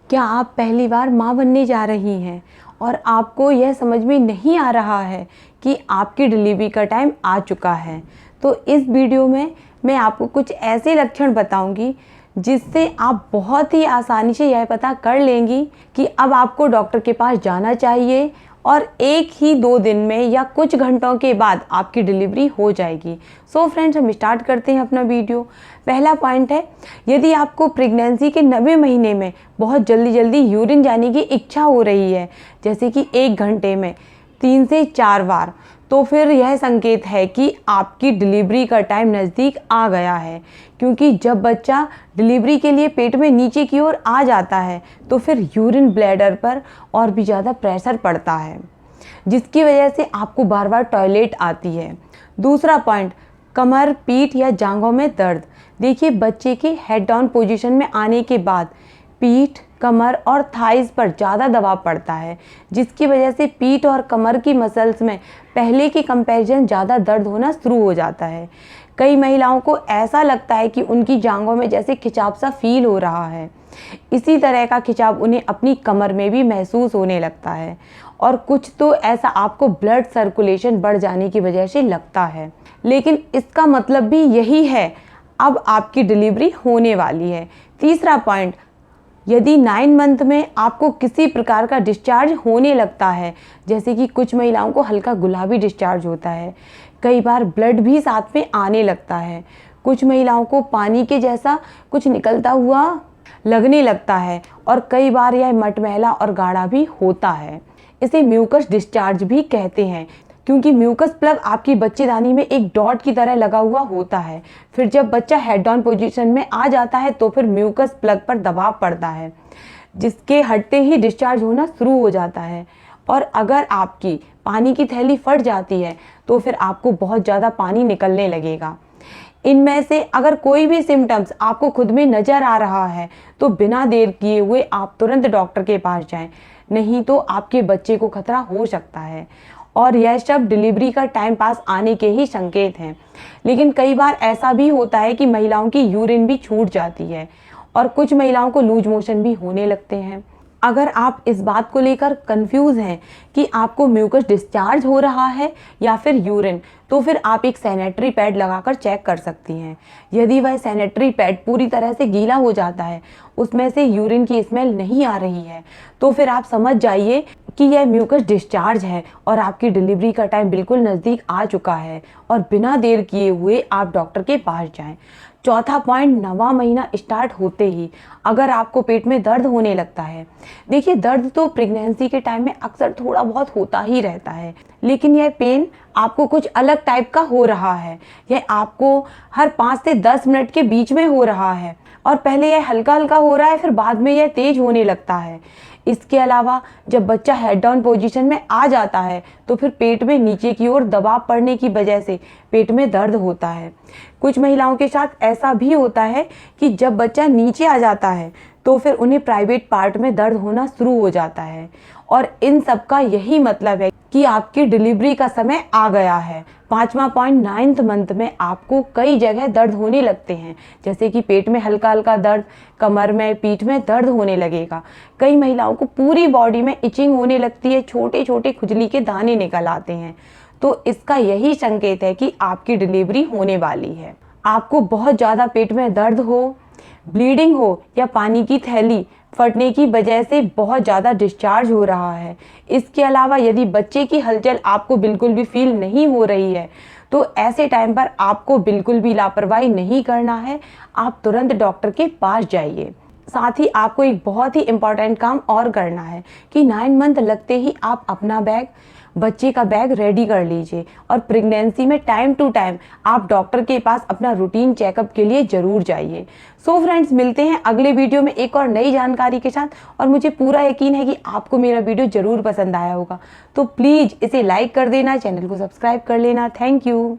क्या आप पहली बार माँ बनने जा रही हैं और आपको यह समझ में नहीं आ रहा है कि आपकी डिलीवरी का टाइम आ चुका है? तो इस वीडियो में मैं आपको कुछ ऐसे लक्षण बताऊंगी जिससे आप बहुत ही आसानी से यह पता कर लेंगी कि अब आपको डॉक्टर के पास जाना चाहिए और 1 ही 2 दिन में या कुछ घंटों के बाद आपकी डिलीवरी हो जाएगी। सो फ्रेंड्स, हम स्टार्ट करते हैं अपना वीडियो। पहला पॉइंट है, यदि आपको प्रेगनेंसी के 90 महीने में बहुत जल्दी यूरिन जाने की इच्छा हो रही है, जैसे कि 1 घंटे में 3 से 4 बार, तो फिर यह संकेत है कि आपकी डिलीवरी का टाइम नज़दीक आ गया है। क्योंकि जब बच्चा डिलीवरी के लिए पेट में नीचे की ओर आ जाता है तो फिर यूरिन ब्लैडर पर और भी ज़्यादा प्रेशर पड़ता है, जिसकी वजह से आपको बार बार टॉयलेट आती है। दूसरा पॉइंट, कमर, पीठ या जांघों में दर्द। देखिए, बच्चे के हेड डाउन पोजीशन में आने के बाद पीठ, कमर और थाइज़ पर ज़्यादा दबाव पड़ता है, जिसकी वजह से पीठ और कमर की मसल्स में पहले के कंपैरिजन ज़्यादा दर्द होना शुरू हो जाता है। कई महिलाओं को ऐसा लगता है कि उनकी जांघों में जैसे खिंचाव सा फील हो रहा है। इसी तरह का खिंचाव उन्हें अपनी कमर में भी महसूस होने लगता है और कुछ तो ऐसा आपको ब्लड सर्कुलेशन बढ़ जाने की वजह से लगता है। लेकिन इसका मतलब भी यही है, अब आपकी डिलीवरी होने वाली है। तीसरा पॉइंट, यदि 9 मंथ में आपको किसी प्रकार का डिस्चार्ज होने लगता है, जैसे कि कुछ महिलाओं को हल्का गुलाबी डिस्चार्ज होता है, कई बार ब्लड भी साथ में आने लगता है, कुछ महिलाओं को पानी के जैसा कुछ निकलता हुआ लगने लगता है और कई बार यह मटमैला और गाढ़ा भी होता है। इसे म्यूकस डिस्चार्ज भी कहते हैं, क्योंकि म्यूकस प्लग आपकी बच्चेदानी में एक डॉट की तरह लगा हुआ होता है। फिर जब बच्चा हेड डाउन पोजीशन में आ जाता है तो फिर म्यूकस प्लग पर दबाव पड़ता है, जिसके हटते ही डिस्चार्ज होना शुरू हो जाता है। और अगर आपकी पानी की थैली फट जाती है तो फिर आपको बहुत ज़्यादा पानी निकलने लगेगा। इनमें से अगर कोई भी सिम्टम्स आपको खुद में नज़र आ रहा है तो बिना देर किए हुए आप तुरंत डॉक्टर के पास जाएं, नहीं तो आपके बच्चे को खतरा हो सकता है। और यह सब डिलीवरी का टाइम पास आने के ही संकेत हैं। लेकिन कई बार ऐसा भी होता है कि महिलाओं की यूरिन भी छूट जाती है और कुछ महिलाओं को लूज मोशन भी होने लगते हैं। अगर आप इस बात को लेकर कंफ्यूज हैं कि आपको म्यूकस डिस्चार्ज हो रहा है या फिर यूरिन, तो फिर आप एक सैनिटरी पैड लगाकर चेक कर सकती हैं। यदि वह सैनिटरी पैड पूरी तरह से गीला हो जाता है, उसमें से यूरिन की स्मेल नहीं आ रही है, तो फिर आप समझ जाइए कि यह म्यूकस डिस्चार्ज है और आपकी डिलीवरी का टाइम बिल्कुल नज़दीक आ चुका है और बिना देर किए हुए आप डॉक्टर के पास जाएं। चौथा पॉइंट, 9वां महीना स्टार्ट होते ही अगर आपको पेट में दर्द होने लगता है। देखिए, दर्द तो प्रेगनेंसी के टाइम में अक्सर थोड़ा बहुत होता ही रहता है, लेकिन यह पेन आपको कुछ अलग टाइप का हो रहा है। यह आपको हर 5 से 10 मिनट के बीच में हो रहा है और पहले यह हल्का हल्का हो रहा है, फिर बाद में यह तेज होने लगता है। इसके अलावा जब बच्चा हेड डाउन पोजीशन में आ जाता है तो फिर पेट में नीचे की ओर दबाव पड़ने की वजह से पेट में दर्द होता है। कुछ महिलाओं के साथ ऐसा भी होता है कि जब बच्चा नीचे आ जाता है तो फिर उन्हें प्राइवेट पार्ट में दर्द होना शुरू हो जाता है और इन सब का यही मतलब है कि आपकी डिलीवरी का समय आ गया है। 5वां पॉइंट, 9th मंथ में आपको कई जगह दर्द होने लगते हैं, जैसे कि पेट में हल्का हल्का दर्द, कमर में, पीठ में दर्द होने लगेगा। कई महिलाओं को पूरी बॉडी में इचिंग होने लगती है, छोटे छोटे खुजली के दाने निकल आते हैं। तो इसका यही संकेत है कि आपकी डिलीवरी होने वाली है। आपको बहुत ज़्यादा पेट में दर्द हो, ब्लीडिंग हो या पानी की थैली फटने की वजह से बहुत ज़्यादा डिस्चार्ज हो रहा है। इसके अलावा यदि बच्चे की हलचल आपको बिल्कुल भी फील नहीं हो रही है तो ऐसे टाइम पर आपको बिल्कुल भी लापरवाही नहीं करना है, आप तुरंत डॉक्टर के पास जाइए। साथ ही आपको एक बहुत ही इम्पॉर्टेंट काम और करना है कि 9 मंथ लगते ही आप अपना बैग, बच्चे का बैग रेडी कर लीजिए और प्रेगनेंसी में टाइम टू टाइम आप डॉक्टर के पास अपना रूटीन चेकअप के लिए ज़रूर जाइए। सो फ्रेंड्स, मिलते हैं अगले वीडियो में एक और नई जानकारी के साथ और मुझे पूरा यकीन है कि आपको मेरा वीडियो ज़रूर पसंद आया होगा। तो प्लीज़ इसे लाइक कर देना, चैनल को सब्सक्राइब कर लेना। Thank you.